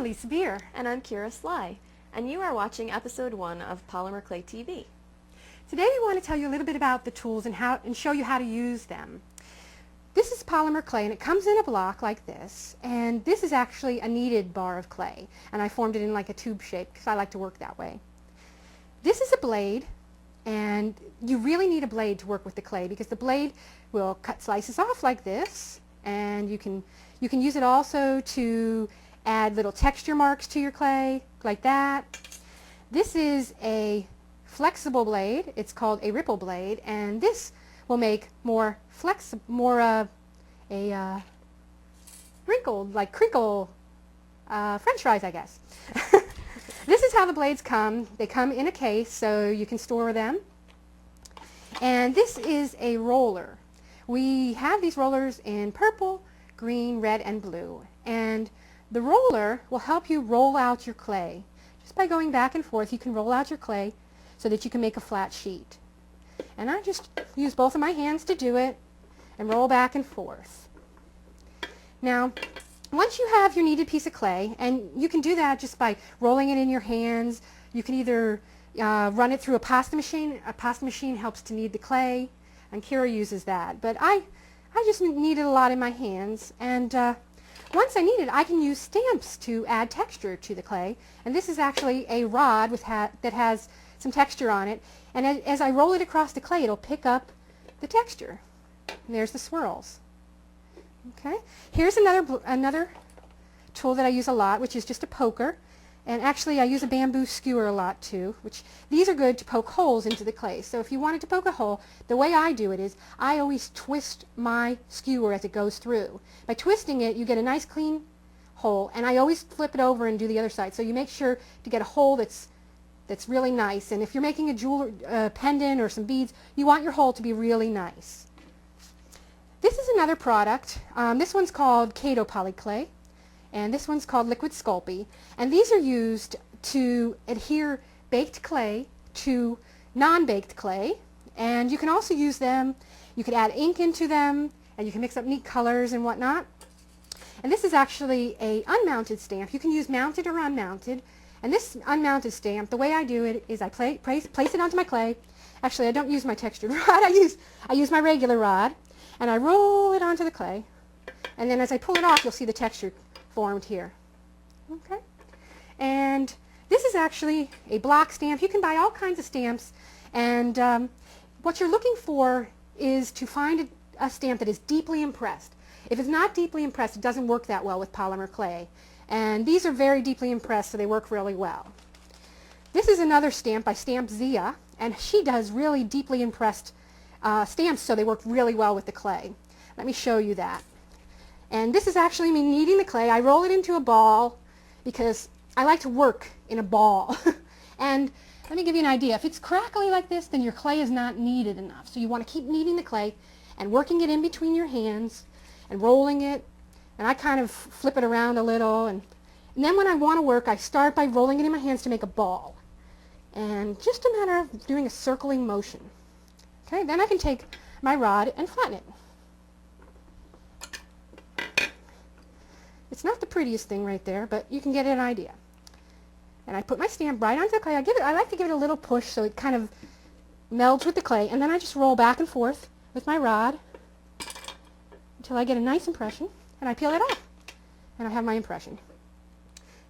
Elise Beer. And I'm Kira Sly, and you are watching episode 1 of Polymer Clay TV. Today we want to tell you a little bit about the tools and show you how to use them. This is polymer clay, and it comes in a block like this, and this is actually a kneaded bar of clay, and I formed it in like a tube shape because I like to work that way. This is a blade, and you really need a blade to work with the clay because the blade will cut slices off like this, and you can use it also to add little texture marks to your clay like that. This is a flexible blade. It's called a ripple blade, and this will make more wrinkled, like crinkle French fries, I guess. This is how the blades come. They come in a case so you can store them. And this is a roller. We have these rollers in purple, green, red, and blue. And the roller will help you roll out your clay. Just by going back and forth, you can roll out your clay so that you can make a flat sheet. And I just use both of my hands to do it and roll back and forth. Now, once you have your kneaded piece of clay, and you can do that just by rolling it in your hands, you can either run it through a pasta machine. A pasta machine helps to knead the clay, and Kira uses that. But I just knead it a lot in my hands, and once I knead it, I can use stamps to add texture to the clay. And this is actually a rod that has some texture on it, and as I roll it across the clay, it'll pick up the texture. And there's the swirls. Okay, here's another tool that I use a lot, which is just a poker. And actually I use a bamboo skewer a lot too, which these are good to poke holes into the clay. So if you wanted to poke a hole, the way I do it is I always twist my skewer as it goes through. By twisting it, you get a nice clean hole, and I always flip it over and do the other side. So you make sure to get a hole that's really nice. And if you're making a pendant or some beads, you want your hole to be really nice. This is another product. This one's called Kato Poly Clay, and this one's called Liquid Sculpey. And these are used to adhere baked clay to non-baked clay. And you can also use them, you could add ink into them, and you can mix up neat colors and whatnot. And this is actually a unmounted stamp. You can use mounted or unmounted. And this unmounted stamp, the way I do it is I place it onto my clay. Actually, I don't use my textured rod. I use my regular rod, and I roll it onto the clay. And then as I pull it off, you'll see the texture formed here. Okay. And this is actually a block stamp. You can buy all kinds of stamps, and what you're looking for is to find a stamp that is deeply impressed. If it's not deeply impressed, it doesn't work that well with polymer clay. And these are very deeply impressed, so they work really well. This is another stamp by Stamp Zia, and she does really deeply impressed stamps, so they work really well with the clay. Let me show you that. And this is actually me kneading the clay. I roll it into a ball because I like to work in a ball. And let me give you an idea. If it's crackly like this, then your clay is not kneaded enough. So you want to keep kneading the clay and working it in between your hands and rolling it. And I kind of flip it around a little. And then when I want to work, I start by rolling it in my hands to make a ball. And just a matter of doing a circling motion. Okay, then I can take my rod and flatten it. It's not the prettiest thing right there, but you can get an idea. And I put my stamp right onto the clay. I like to give it a little push so it kind of melds with the clay, and then I just roll back and forth with my rod until I get a nice impression, and I peel it off, and I have my impression.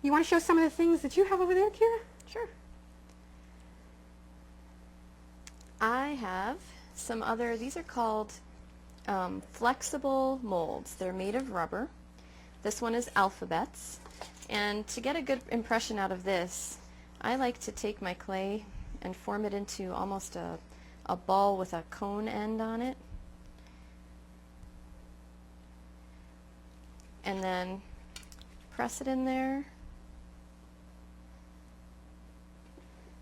You want to show some of the things that you have over there, Kira? Sure. I have some other, these are called flexible molds. They're made of rubber. This one is alphabets, and to get a good impression out of this, I like to take my clay and form it into almost a ball with a cone end on it, and then press it in there,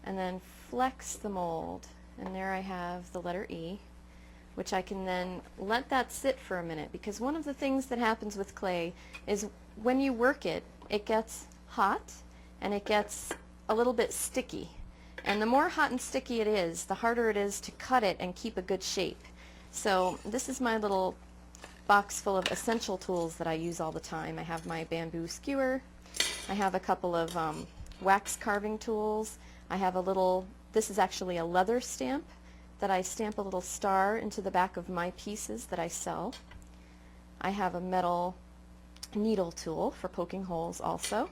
and then flex the mold, and there I have the letter E, which I can then let that sit for a minute, because one of the things that happens with clay is when you work it, it gets hot and it gets a little bit sticky. And the more hot and sticky it is, the harder it is to cut it and keep a good shape. So this is my little box full of essential tools that I use all the time. I have my bamboo skewer, I have a couple of wax carving tools. I have a little, this is actually a leather stamp that I stamp a little star into the back of my pieces that I sell. I have a metal needle tool for poking holes also.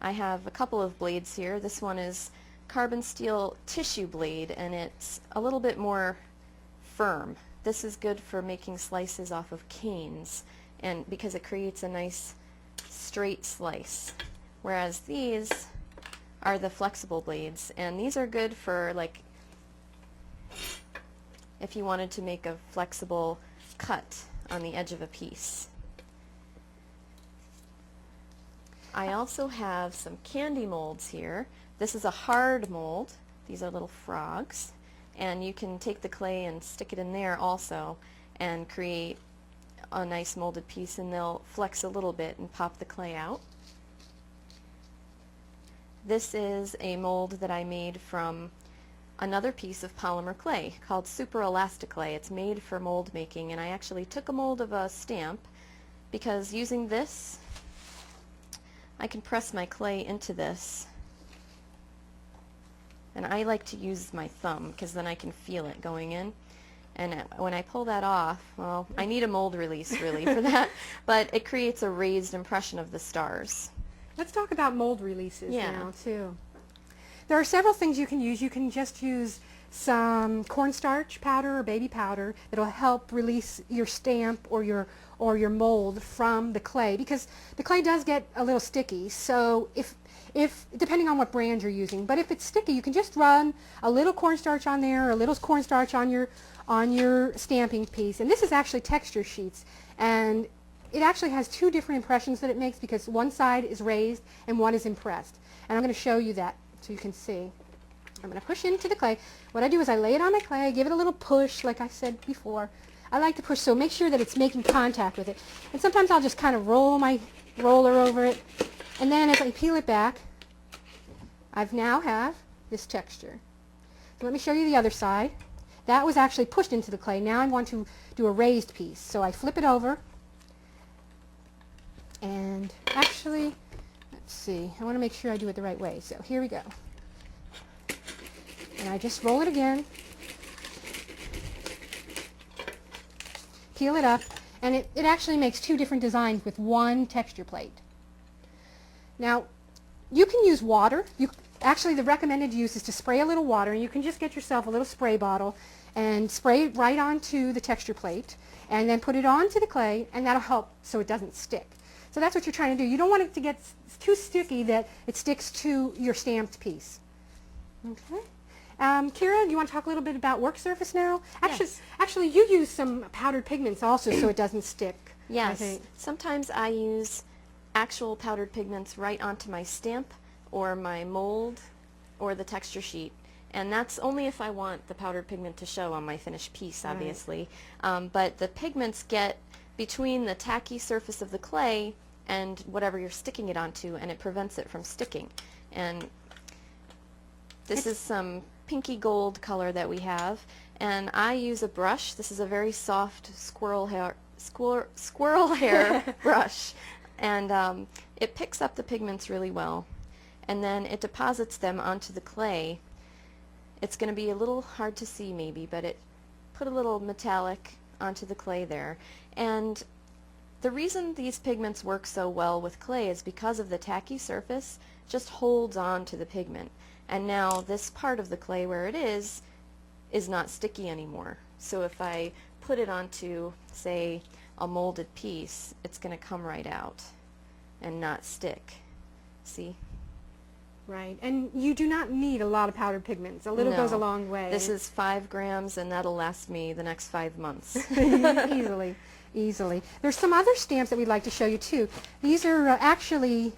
I have a couple of blades here. This one is carbon steel tissue blade, and it's a little bit more firm. This is good for making slices off of canes, and because it creates a nice straight slice. Whereas these are the flexible blades, and these are good for, like, if you wanted to make a flexible cut on the edge of a piece. I also have some candy molds here. This is a hard mold. These are little frogs, and you can take the clay and stick it in there also and create a nice molded piece, and they'll flex a little bit and pop the clay out. This is a mold that I made from another piece of polymer clay called super elastic clay. It's made for mold making, and I actually took a mold of a stamp because using this I can press my clay into this, and I like to use my thumb because then I can feel it going in. And when I pull that off, well, I need a mold release really for that, but it creates a raised impression of the stars. Let's talk about mold releases now too. There are several things you can use. You can just use some cornstarch powder or baby powder that'll help release your stamp or your mold from the clay, because the clay does get a little sticky. So if depending on what brand you're using, but if it's sticky, you can just run a little cornstarch on there, or a little cornstarch on your stamping piece. And this is actually texture sheets, and it actually has two different impressions that it makes, because one side is raised and one is impressed. And I'm going to show you that so you can see. I'm going to push into the clay. What I do is I lay it on my clay, give it a little push like I said before. I like to push, so make sure that it's making contact with it. And sometimes I'll just kind of roll my roller over it, and then as I peel it back, I now have this texture. So let me show you the other side. That was actually pushed into the clay. Now I want to do a raised piece. So I flip it over, and actually, let's see, I want to make sure I do it the right way. So here we go. And I just roll it again, peel it up, and it actually makes two different designs with one texture plate. Now, you can use water. Actually, the recommended use is to spray a little water, and you can just get yourself a little spray bottle and spray it right onto the texture plate, and then put it onto the clay, and that'll help so it doesn't stick. So that's what you're trying to do. You don't want it to get too sticky that it sticks to your stamped piece. Okay. Kira, do you want to talk a little bit about work surface now? Actually, you use some powdered pigments also so it doesn't stick. Yes. Sometimes I use actual powdered pigments right onto my stamp or my mold or the texture sheet. And that's only if I want the powdered pigment to show on my finished piece, obviously. Right. But the pigments get between the tacky surface of the clay and whatever you're sticking it onto, and it prevents it from sticking. And this is some pinky gold color that we have, and I use a brush. This is a very soft squirrel hair brush, and it picks up the pigments really well, and then it deposits them onto the clay. It's going to be a little hard to see maybe, but it put a little metallic onto the clay there. And the reason these pigments work so well with clay is because of the tacky surface just holds on to the pigment. And now this part of the clay where it is not sticky anymore. So if I put it onto, say, a molded piece, it's going to come right out and not stick. See? Right. And you do not need a lot of powdered pigments. A little goes a long way. This is 5 grams, and that'll last me the next 5 months. Easily. There's some other stamps that we'd like to show you too. These are actually